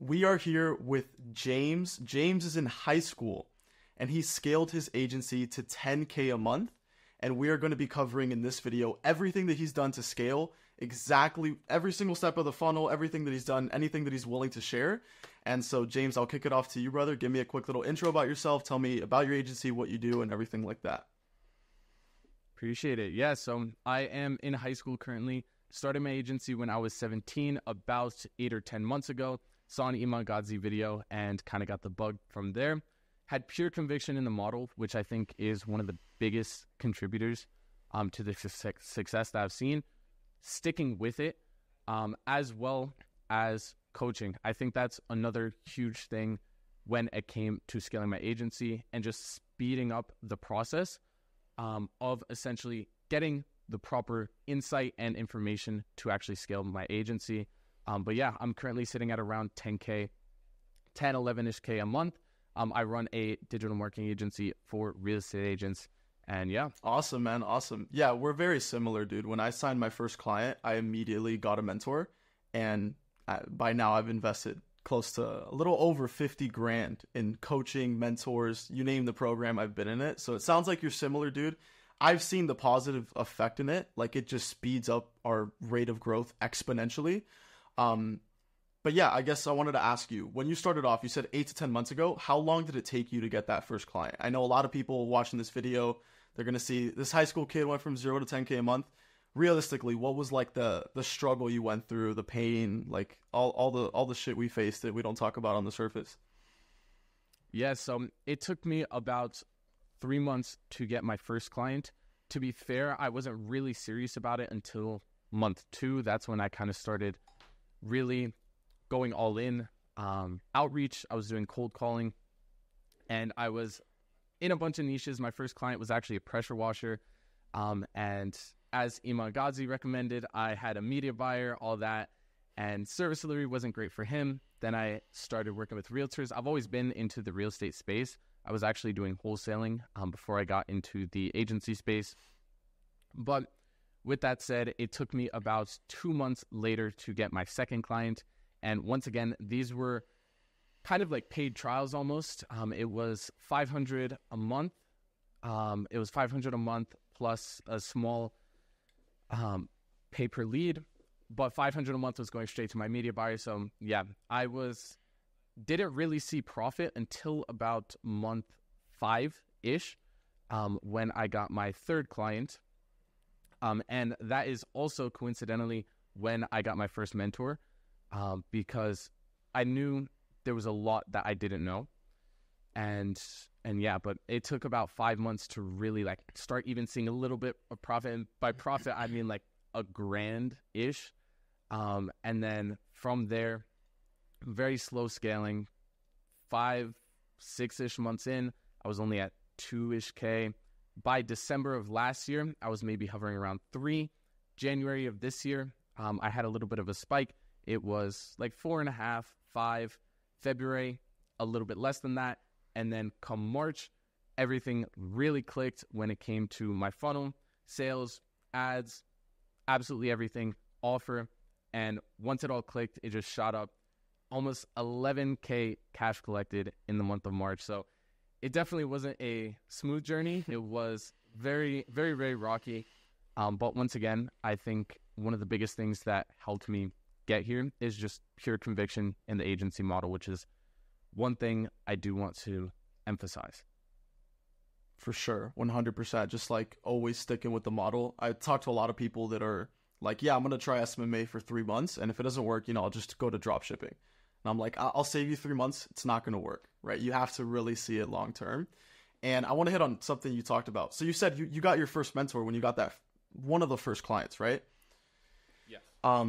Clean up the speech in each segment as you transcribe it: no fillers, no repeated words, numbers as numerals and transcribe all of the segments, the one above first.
We are here with James. James is in high school and he scaled his agency to 10K a month. And we are going to be covering in this video everything that he's done to scale, exactly every single step of the funnel, everything that he's done, anything that he's willing to share. And so, James, I'll kick it off to you, brother. Give me a quick little intro about yourself. Tell me about your agency, what you do, and everything like that. Appreciate it. Yeah, so I am in high school currently. Started my agency when I was 17, about 8 or 10 months ago. Saw an Iman Gadzhi video and kind of got the bug from there. Had pure conviction in the model, which I think is one of the biggest contributors to the success that I've seen. Sticking with it, as well as coaching. I think that's another huge thing when it came to scaling my agency and just speeding up the process of essentially getting the proper insight and information to actually scale my agency. But yeah, I'm currently sitting at around 10K, 10, 11-ish K a month. I run a digital marketing agency for real estate agents. And yeah. Awesome, man. Awesome. Yeah, we're very similar, dude. When I signed my first client, I immediately got a mentor. And by now I've invested close to a little over 50 grand in coaching, mentors, you name the program, I've been in it. So it sounds like you're similar, dude. I've seen the positive effect in it. Like it just speeds up our rate of growth exponentially. But yeah, I guess I wanted to ask you, when you started off, you said 8 to 10 months ago, how long did it take you to get that first client? I know a lot of people watching this video, they're going to see this high school kid went from 0 to 10K a month. Realistically, what was like the struggle you went through, the pain, like all the shit we faced that we don't talk about on the surface? Yeah, so it took me about 3 months to get my first client. To be fair, I wasn't really serious about it until month 2. That's when I kind of started really going all in. Outreach, I was doing cold calling, and I was in a bunch of niches. My first client was actually a pressure washer. And as Iman Gadzhi recommended, I had a media buyer, all that, and service delivery wasn't great for him. Then I started working with realtors. I've always been into the real estate space. I was actually doing wholesaling before I got into the agency space. But with that said, it took me about 2 months later to get my second client. And once again, these were kind of like paid trials almost. It was $500 a month. It was $500 a month plus a small pay per lead. But $500 a month was going straight to my media buyer. So yeah, didn't really see profit until about month 5-ish when I got my third client. And that is also coincidentally when I got my first mentor, because I knew there was a lot that I didn't know. And yeah, but it took about 5 months to really like start even seeing a little bit of profit. And by profit, I mean like a grand-ish. And then from there, very slow scaling, 5, 6-ish months in, I was only at 2-ish K. By December of last year, I was maybe hovering around 3. January of this year, I had a little bit of a spike. It was like 4.5, 5. February, a little bit less than that. And then come March, everything really clicked when it came to my funnel, sales, ads, absolutely everything, offer. And once it all clicked, it just shot up. Almost 11K cash collected in the month of March. So it definitely wasn't a smooth journey. It was very, very, very rocky. But once again, I think one of the biggest things that helped me get here is just pure conviction in the agency model, which is one thing I do want to emphasize. For sure, 100%. Just like always sticking with the model. I talk to a lot of people that are like, yeah, I'm going to try SMMA for 3 months. And if it doesn't work, I'll just go to drop shipping. And I'm like, I'll save you 3 months. It's not going to work, right? You have to really see it long term. And I want to hit on something you talked about. So you said you got your first mentor when you got that one of the first clients, right? Yeah.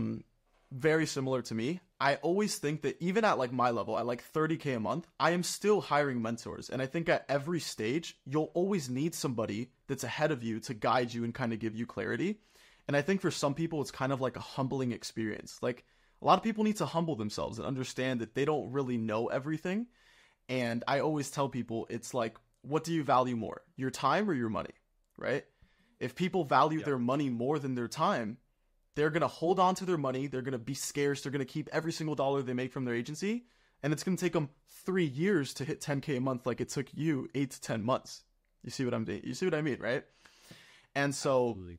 Very similar to me. I always think that even at like my level, at like 30K a month, I am still hiring mentors. And I think at every stage, you'll always need somebody that's ahead of you to guide you and kind of give you clarity. And I think for some people, it's kind of like a humbling experience. Like a lot of people need to humble themselves and understand that they don't really know everything. And I always tell people, it's like, what do you value more, your time or your money, right? If people value their money more than their time, they're going to hold on to their money. They're going to be scarce. They're going to keep every single dollar they make from their agency. And it's going to take them 3 years to hit 10K a month like it took you 8 to 10 months. You see what I mean, right? And so, Absolutely.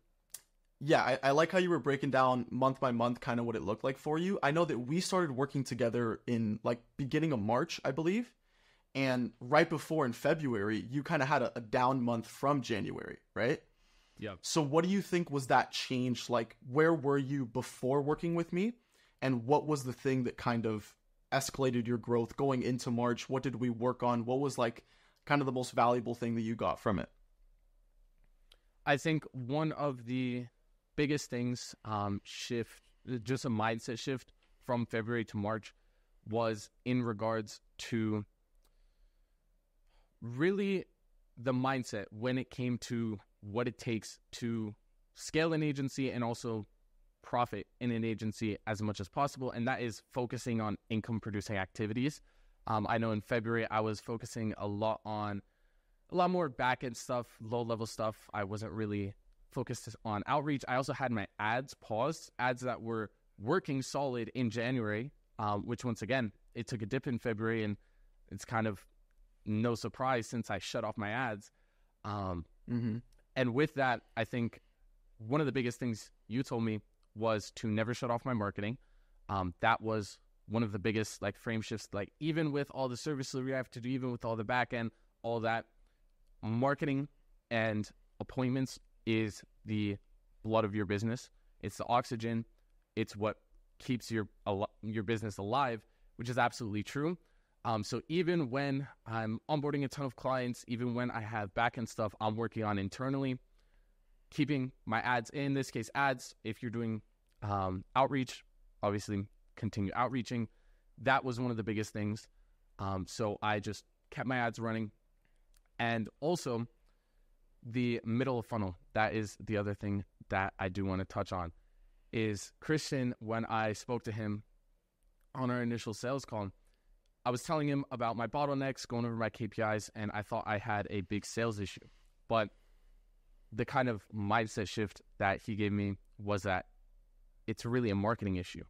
yeah, I like how you were breaking down month by month kind of what it looked like for you. I know that we started working together in like beginning of March, I believe. And right before in February, you kind of had a down month from January, right? Yeah. So what do you think was that change? Like, where were you before working with me? And what was the thing that kind of escalated your growth going into March? What did we work on? What was like kind of the most valuable thing that you got from it? I think one of the biggest things, just a mindset shift from February to March, was in regards to really the mindset when it came to what it takes to scale an agency and also profit in an agency as much as possible. And that is focusing on income producing activities. I know in February, I was focusing a lot more back-end stuff, low-level stuff. I wasn't really focused on outreach. I also had my ads paused, ads that were working solid in January, which once again, it took a dip in February, and it's kind of no surprise since I shut off my ads. And with that, I think one of the biggest things you told me was to never shut off my marketing. That was one of the biggest like frame shifts, like even with all the services we have to do, even with all the back end, all that, marketing and appointments is the blood of your business. It's the oxygen. It's what keeps your business alive, which is absolutely true. So even when I'm onboarding a ton of clients, even when I have back-end stuff I'm working on internally, keeping my ads, in this case ads, if you're doing outreach, obviously continue outreaching. That was one of the biggest things. So I just kept my ads running. And also the middle of funnel, that is the other thing that I do want to touch on, is Christian, when I spoke to him on our initial sales call, I was telling him about my bottlenecks, going over my KPIs, and I thought I had a big sales issue. But the kind of mindset shift that he gave me was that it's really a marketing issue.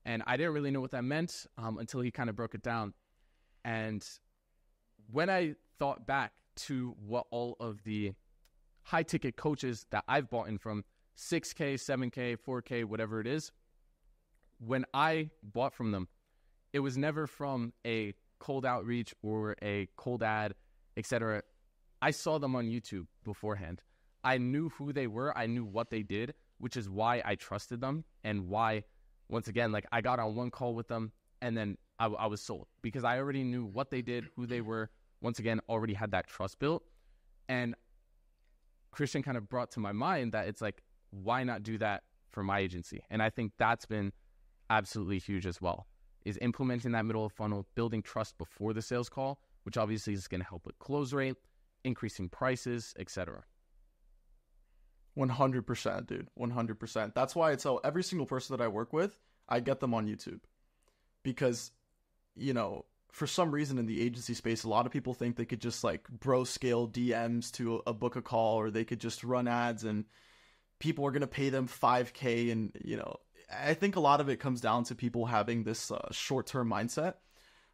And I didn't really know what that meant until he kind of broke it down. And when I thought back to what all of the high-ticket coaches that I've bought in from, 6K, 7K, 4K, whatever it is, when I bought from them, it was never from a cold outreach or a cold ad, etc. I saw them on YouTube beforehand. I knew who they were. I knew what they did, which is why I trusted them and why, once again, like I got on one call with them and then I was sold because I already knew what they did, who they were. Once again, already had that trust built. And Christian kind of brought to my mind that it's like, why not do that for my agency? And I think that's been absolutely huge as well, is implementing that middle of funnel, building trust before the sales call, which obviously is going to help with close rate, increasing prices, etc. 100%, dude. 100%. That's why it's so every single person that I work with, I get them on YouTube. Because, you know, for some reason in the agency space, a lot of people think they could just like bro scale DMs to a book a call, or they could just run ads and people are going to pay them 5K. And, you know, I think a lot of it comes down to people having this short-term mindset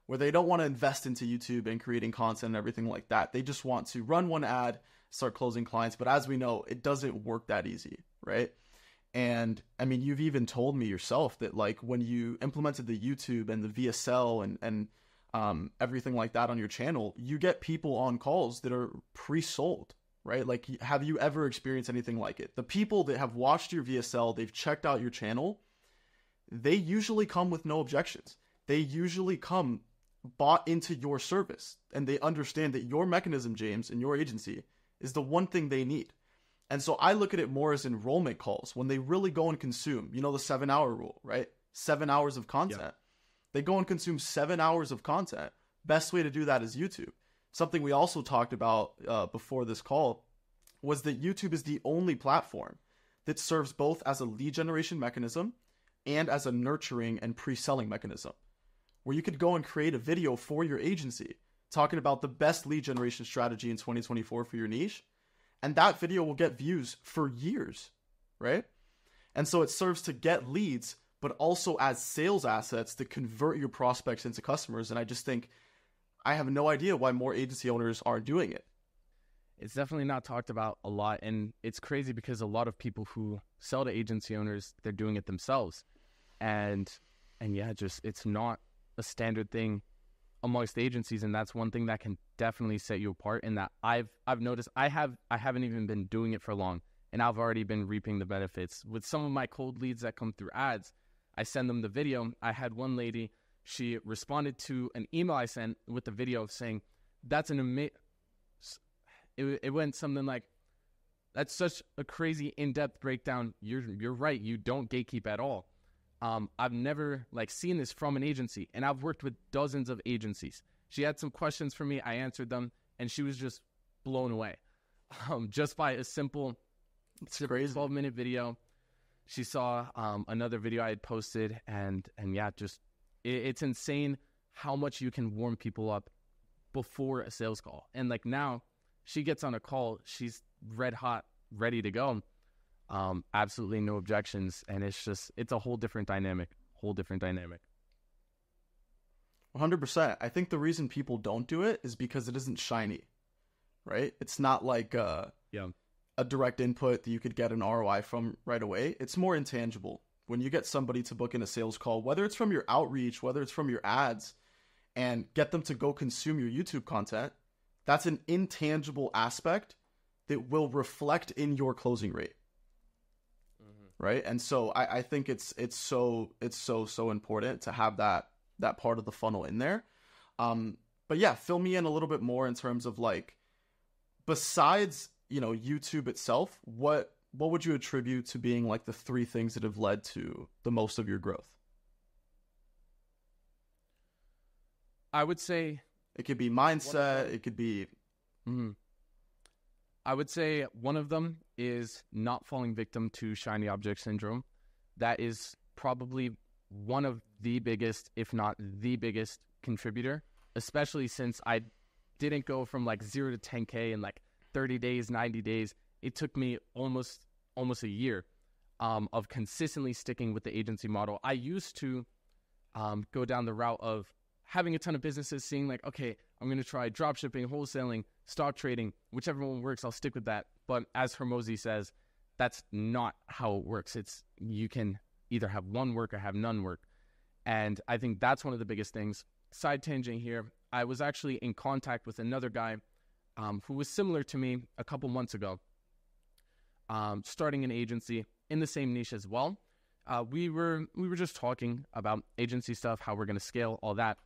where they don't want to invest into YouTube and creating content and everything like that. They just want to run one ad, start closing clients. But as we know, it doesn't work that easy, right? And I mean, you've even told me yourself that like when you implemented the YouTube and the VSL and everything like that on your channel, you get people on calls that are pre-sold, right? Like, have you ever experienced anything like it? The people that have watched your VSL, they've checked out your channel, they usually come with no objections. They usually come bought into your service, and they understand that your mechanism, James, and your agency is the one thing they need. And so I look at it more as enrollment calls when they really go and consume, you know, the 7-hour rule, right? 7 hours of content. Yeah. They go and consume 7 hours of content. Best way to do that is YouTube. Something we also talked about before this call was that YouTube is the only platform that serves both as a lead generation mechanism and as a nurturing and pre-selling mechanism, where you could go and create a video for your agency talking about the best lead generation strategy in 2024 for your niche. And that video will get views for years, right? And so it serves to get leads but also as sales assets to convert your prospects into customers. And I just think I have no idea why more agency owners aren't doing it. It's definitely not talked about a lot, and it's crazy because a lot of people who sell to agency owners, they're doing it themselves. And yeah, just it's not a standard thing amongst agencies, and that's one thing that can definitely set you apart. And that I've noticed I haven't even been doing it for long, and I've already been reaping the benefits with some of my cold leads that come through ads. I send them the video. I had one lady, she responded to an email I sent with the video saying, "That's an amazing." It went something like, "That's such a crazy in-depth breakdown. You're right. You don't gatekeep at all. I've never seen this from an agency, and I've worked with dozens of agencies." She had some questions for me. I answered them, and she was just blown away, just by a simple 12-minute video. She saw another video I had posted, and yeah, just it's insane how much you can warm people up before a sales call. And now she gets on a call, she's red hot, ready to go. Absolutely no objections, and it's a whole different dynamic. 100%. I think the reason people don't do it is because it isn't shiny, right? It's not like a direct input that you could get an ROI from right away. It's more intangible. When you get somebody to book in a sales call, whether it's from your outreach, whether it's from your ads, and get them to go consume your YouTube content, that's an intangible aspect that will reflect in your closing rate. Right. And so I think it's so important to have that part of the funnel in there. But yeah, fill me in a little bit more in terms of besides, YouTube itself, what would you attribute to being the 3 things that have led to the most of your growth? I would say it could be mindset. It could be. I would say one of them is not falling victim to shiny object syndrome. That is probably one of the biggest, if not the biggest contributor, especially since I didn't go from 0 to 10K in 30 days, 90 days. It took me almost a year of consistently sticking with the agency model. I used to go down the route of having a ton of businesses, seeing okay, I'm going to try drop shipping, wholesaling, stock trading, whichever one works, I'll stick with that. But as Hermosi says, that's not how it works. It's you can either have one work or have none work. And I think that's one of the biggest things. Side tangent here, I was actually in contact with another guy who was similar to me a couple months ago, starting an agency in the same niche as well. We were just talking about agency stuff, how we're going to scale, all that.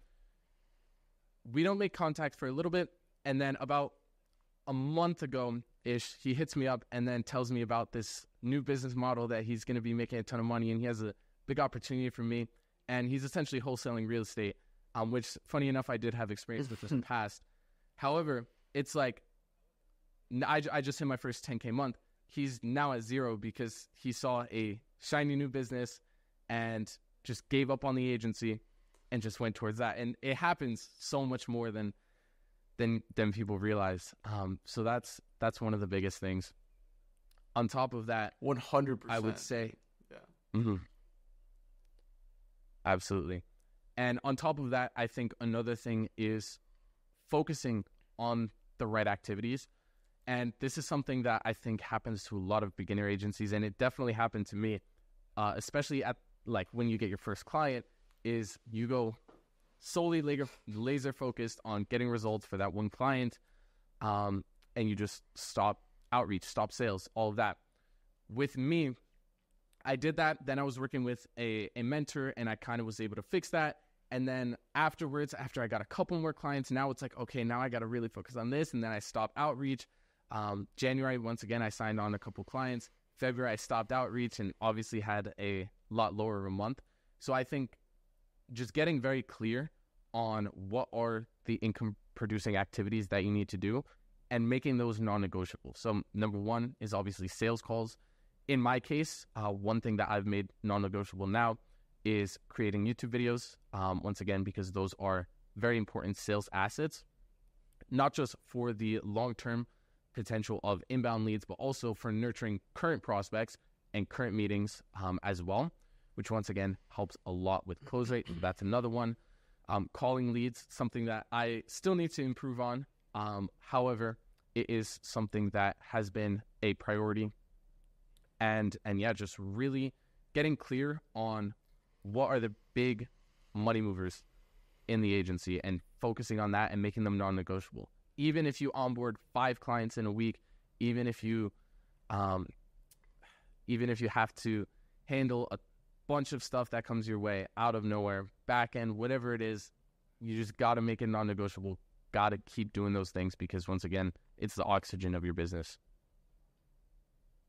We don't make contact for a little bit, and then about a month ago-ish, he hits me up and then tells me about this new business model that he's going to be making a ton of money, and he has a big opportunity for me, and he's essentially wholesaling real estate, which, funny enough, I did have experience with this in the past. However, it's I just hit my first 10K month. He's now at 0 because he saw a shiny new business and just gave up on the agency and just went towards that. And it happens so much more than people realize. So that's one of the biggest things. On top of that, 100%, I would say, yeah, absolutely. And on top of that, I think another thing is focusing on the right activities. And this is something that I think happens to a lot of beginner agencies, and it definitely happened to me, especially at when you get your first client, is you go solely laser focused on getting results for that one client, and you just stop outreach, stop sales, all of that. With me, I did that. Then I was working with a mentor, and I kind of was able to fix that. And then afterwards, after I got a couple more clients, now it's okay, now I got to really focus on this. And then I stopped outreach. January, once again, I signed on a couple clients. February, I stopped outreach and obviously had a lot lower of a month. So I think just getting very clear on what are the income producing activities that you need to do and making those non-negotiable. So number one is obviously sales calls. In my case, one thing that I've made non-negotiable now is creating YouTube videos. Once again, because those are very important sales assets, not just for the long-term potential of inbound leads, but also for nurturing current prospects and current meetings as well. which once again helps a lot with close rate. That's another one. Calling leads, something that I still need to improve on. However, it is something that has been a priority. And yeah, just really getting clear on what are the big money movers in the agency and focusing on that and making them non-negotiable. Even if you onboard 5 clients in a week, even if you have to handle a bunch of stuff that comes your way out of nowhere, back end, whatever it is, you just got to make it non-negotiable. Got to keep doing those things because once again, it's the oxygen of your business.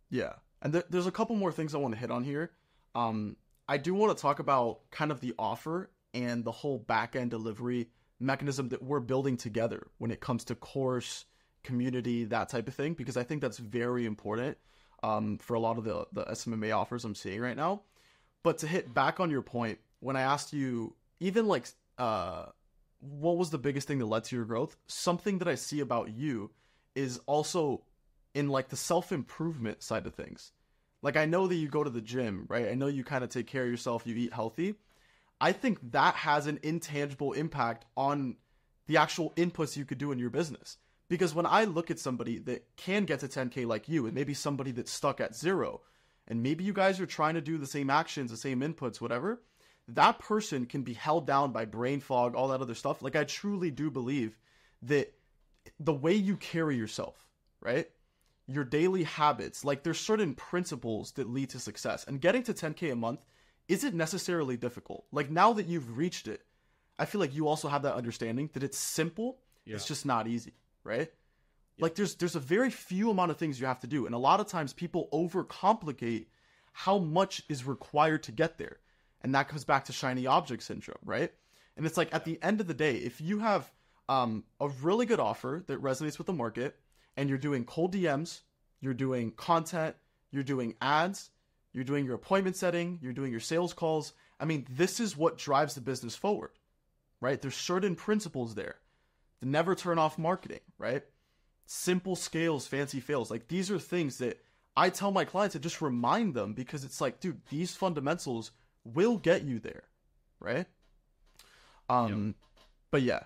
Yeah. And there's a couple more things I want to hit on here. I do want to talk about kind of the offer and the whole back-end delivery mechanism that we're building together when it comes to course, community, that type of thing, because I think that's very important for a lot of the SMMA offers I'm seeing right now. But to hit back on your point, when I asked you, even like, what was the biggest thing that led to your growth? Something that I see about you is also in like the self-improvement side of things. Like, I know that you go to the gym, right? I know you kind of take care of yourself, you eat healthy. I think that has an intangible impact on the actual inputs you could do in your business. Because when I look at somebody that can get to 10K like you, and maybe somebody that's stuck at 0, and maybe you guys are trying to do the same actions, the same inputs, whatever, that person can be held down by brain fog, all that other stuff. Like, I truly do believe that the way you carry yourself, right? Your daily habits, like there's certain principles that lead to success. And getting to 10K a month isn't necessarily difficult. Like, now that you've reached it, I feel like you also have that understanding that it's simple. Yeah. It's just not easy, right? Yeah. Like there's a very few amount of things you have to do. And a lot of times people overcomplicate how much is required to get there. And that comes back to shiny object syndrome, right? And it's like, at the end of the day, if you have a really good offer that resonates with the market, and you're doing cold DMs, you're doing content, you're doing ads, you're doing your appointment setting, you're doing your sales calls. I mean, this is what drives the business forward, right? There's certain principles there. The never turn off marketing, right? Simple scales, fancy fails. Like, these are things that I tell my clients to just remind them, because it's like, dude, these fundamentals will get you there, right? Yep. But yeah,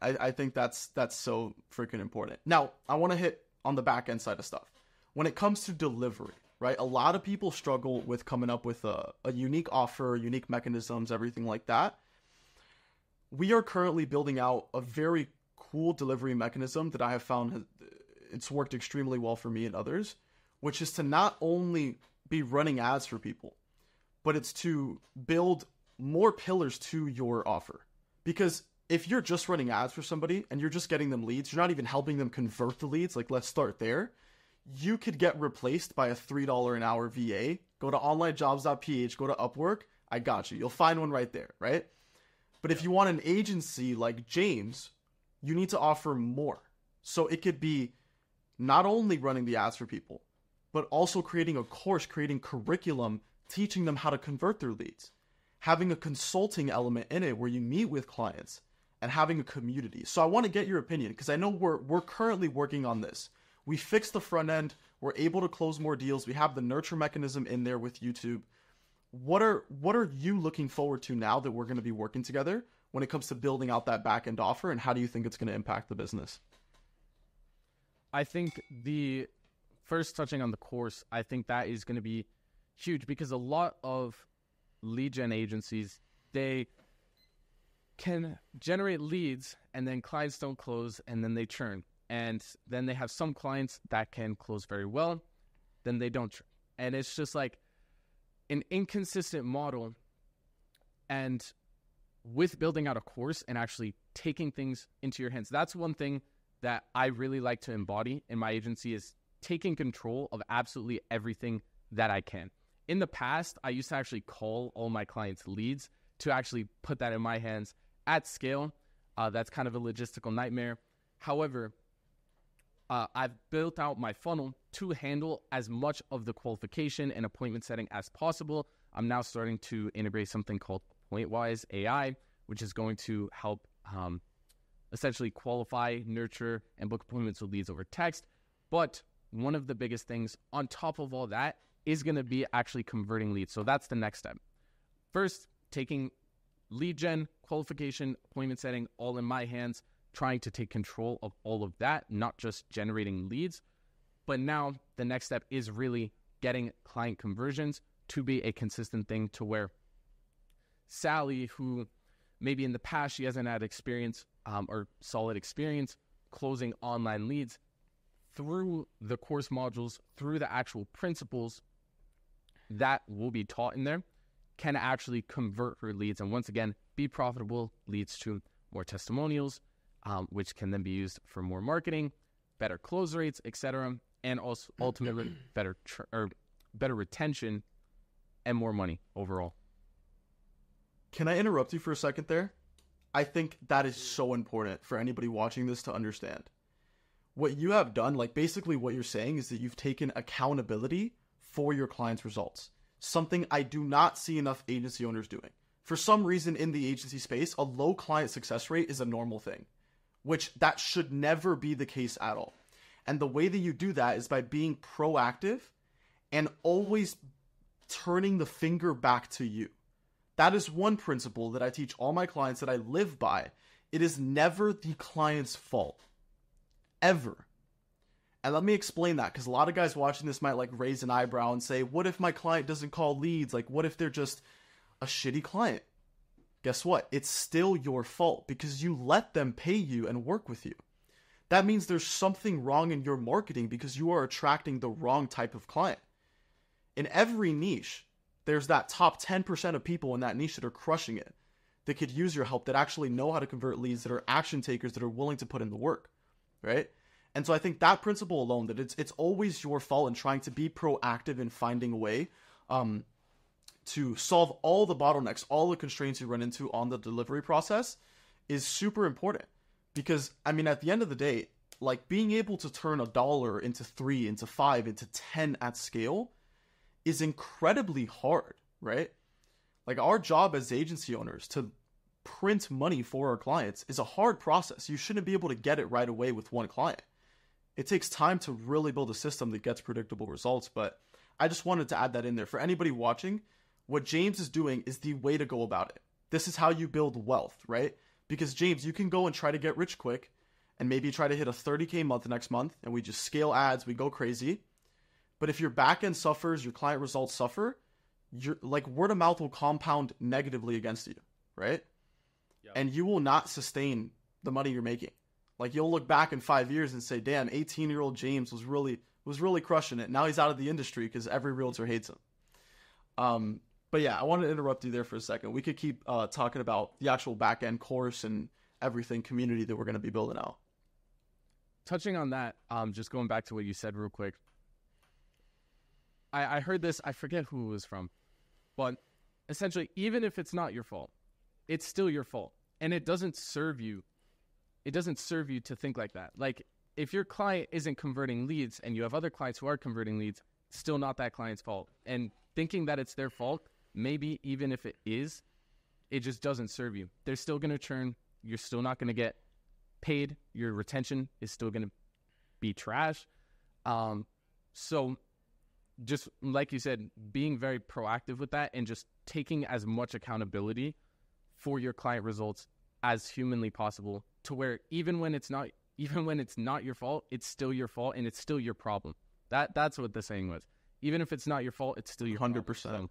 I think that's so freaking important. Now, I want to hit on the back end side of stuff. When it comes to delivery, right? A lot of people struggle with coming up with a unique offer, unique mechanisms, everything like that. We are currently building out a very cool delivery mechanism that I have found it's worked extremely well for me and others, which is to not only be running ads for people, but it's to build more pillars to your offer. Because if you're just running ads for somebody and you're just getting them leads, you're not even helping them convert the leads. Like, let's start there. You could get replaced by a $3 an hour VA. Go to onlinejobs.ph, go to Upwork. I got you. You'll find one right there, right? But if you want an agency like James, you need to offer more. So it could be not only running the ads for people, but also creating a course, creating curriculum, teaching them how to convert their leads, having a consulting element in it where you meet with clients, and having a community. So I want to get your opinion, because I know we're currently working on this. We fixed the front end. We're able to close more deals. We have the nurture mechanism in there with YouTube. What are you looking forward to now that we're going to be working together when it comes to building out that back end offer, and how do you think it's going to impact the business? I think the first, touching on the course, I think that is going to be huge, because a lot of lead gen agencies, they can generate leads and then clients don't close and then they churn. And then they have some clients that can close very well, then they don't churn. And it's just like an inconsistent model. And with building out a course and actually taking things into your hands, that's one thing that I really like to embody in my agency, is taking control of absolutely everything that I can. In the past, I used to actually call all my clients leads to actually put that in my hands at scale. That's kind of a logistical nightmare. However, I've built out my funnel to handle as much of the qualification and appointment setting as possible. I'm now starting to integrate something called PointWise AI, which is going to help essentially qualify, nurture, and book appointments with leads over text. But one of the biggest things on top of all that is going to be actually converting leads. So that's the next step. first, taking lead gen, qualification, appointment setting, all in my hands, trying to take control of all of that, not just generating leads. But now the next step is really getting client conversions to be a consistent thing, to where Sally, who maybe in the past she hasn't had experience or solid experience closing online leads, through the course modules, through the actual principles that will be taught in there, can actually convert her leads and once again be profitable, leads to more testimonials, which can then be used for more marketing, better close rates, etc., and also ultimately better retention and more money overall. Can I interrupt you for a second there? I think that is so important for anybody watching this to understand. What you have done, like basically what you're saying is that you've taken accountability for your clients' results. Something I do not see enough agency owners doing. For some reason in the agency space, a low client success rate is a normal thing, which that should never be the case at all. And the way that you do that is by being proactive and always turning the finger back to you. That is one principle that I teach all my clients, that I live by. It is never the client's fault. Ever. And let me explain that, because a lot of guys watching this might like raise an eyebrow and say, what if my client doesn't call leads? Like, what if they're just a shitty client? Guess what? It's still your fault because you let them pay you and work with you. That means there's something wrong in your marketing because you are attracting the wrong type of client. In every niche, there's that top 10% of people in that niche that are crushing it, that could use your help, that actually know how to convert leads, that are action takers, that are willing to put in the work, right? And so I think that principle alone, that it's always your fault, and trying to be proactive in finding a way to solve all the bottlenecks, all the constraints you run into on the delivery process is super important. Because, I mean, at the end of the day, like being able to turn $1 into 3, into 5, into 10 at scale is incredibly hard, right? Like our job as agency owners to print money for our clients is a hard process. You shouldn't be able to get it right away with one client. It takes time to really build a system that gets predictable results. But I just wanted to add that in there. For anybody watching, what James is doing is the way to go about it. This is how you build wealth, right? Because James, you can go and try to get rich quick and maybe try to hit a 30K month next month, and we just scale ads, we go crazy. But if your back end suffers, your client results suffer, you're like word of mouth will compound negatively against you, right? Yep. And you will not sustain the money you're making. Like you'll look back in 5 years and say, damn, 18-year-old James was really crushing it. Now he's out of the industry because every realtor hates him. But yeah, I wanted to interrupt you there for a second. We could keep talking about the actual back end course and everything, community that we're going to be building out. Touching on that, just going back to what you said real quick. I heard this, I forget who it was from, but essentially, even if it's not your fault, it's still your fault. And it doesn't serve you. It doesn't serve you to think like that. Like, if your client isn't converting leads and you have other clients who are converting leads, it's still not that client's fault. And thinking that it's their fault, maybe even if it is, it just doesn't serve you. They're still going to churn. You're still not going to get paid. Your retention is still going to be trash. So just like you said, being very proactive with that and just taking as much accountability for your client results as humanly possible, to where even when it's not your fault, it's still your fault and it's still your problem. That's what the saying was. Even if it's not your fault, it's still your 100%. Problem. So,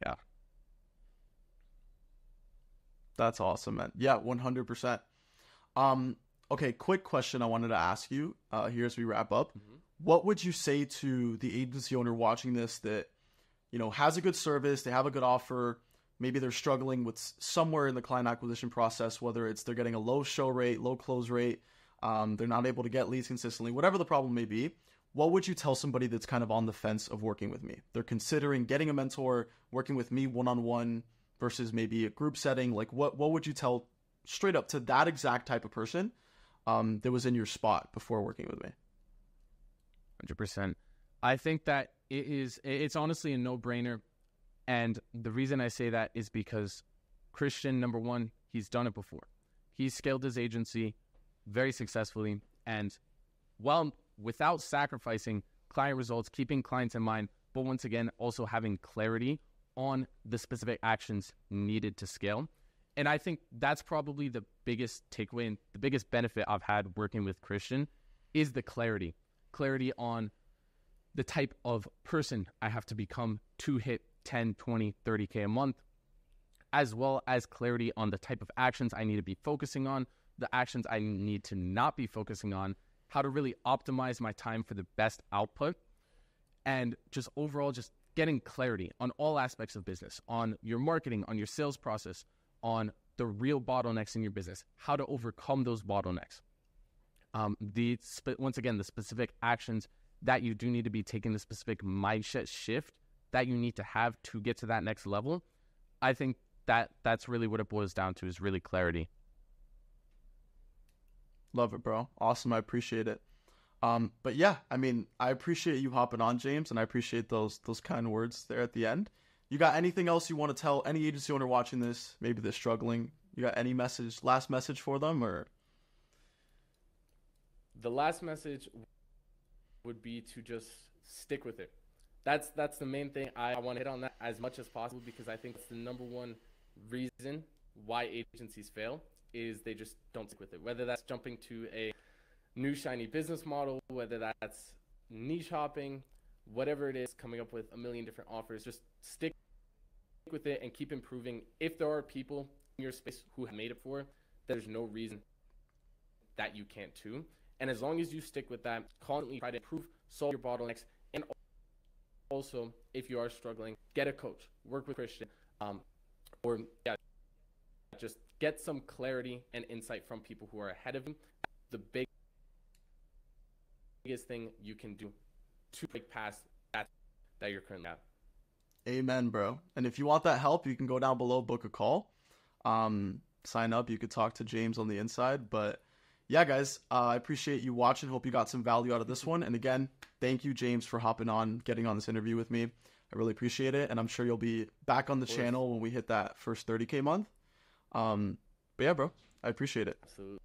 yeah. That's awesome, man. Yeah, 100%. Okay, quick question I wanted to ask you here as we wrap up. Mm-hmm. What would you say to the agency owner watching this that, has a good service, they have a good offer, maybe they're struggling with somewhere in the client acquisition process, whether it's they're getting a low show rate, low close rate, they're not able to get leads consistently, whatever the problem may be. What would you tell somebody that's kind of on the fence of working with me? They're considering getting a mentor, working with me one-on-one versus maybe a group setting. Like what would you tell straight up to that exact type of person that was in your spot before working with me? 100%. I think that it's honestly a no-brainer. And the reason I say that is because Christian, number one, he's done it before. He's scaled his agency very successfully. And without sacrificing client results, keeping clients in mind, but once again, also having clarity on the specific actions needed to scale. And I think that's probably the biggest takeaway and the biggest benefit I've had working with Christian is the clarity on the type of person I have to become to hit 10, 20, 30K a month, as well as clarity on the type of actions I need to be focusing on, the actions I need to not be focusing on, how to really optimize my time for the best output, and just overall just getting clarity on all aspects of business, on your marketing, on your sales process, on the real bottlenecks in your business, how to overcome those bottlenecks. Once again, the specific actions that you do need to be taking, the specific mindset shift that you need to have to get to that next level. I think that's really what it boils down to, is really clarity. Love it, bro. Awesome. I appreciate it. But yeah, I mean, I appreciate you hopping on, James, and I appreciate those kind words there at the end. You got anything else you want to tell any agency owner watching this? Maybe they're struggling. You got any last message for them, or? The last message would be to just stick with it. That's the main thing. I want to hit on that as much as possible, because I think it's the number one reason why agencies fail is they just don't stick with it. Whether that's jumping to a new shiny business model, whether that's niche hopping, whatever it is, coming up with a million different offers, just stick with it and keep improving. If there are people in your space who have made it for, there's no reason that you can't too. And as long as you stick with that, constantly try to improve, solve your bottlenecks, and also, if you are struggling, get a coach, work with Christian, or just get some clarity and insight from people who are ahead of you. The biggest thing you can do to break past that you're currently at. Amen, bro. And if you want that help, you can go down below, book a call, sign up. You could talk to James on the inside. But yeah, guys, I appreciate you watching. Hope you got some value out of this one. And again, thank you, James, for hopping on, getting on this interview with me. I really appreciate it. And I'm sure you'll be back on the channel when we hit that first 30K month. But yeah, bro, I appreciate it. Absolutely.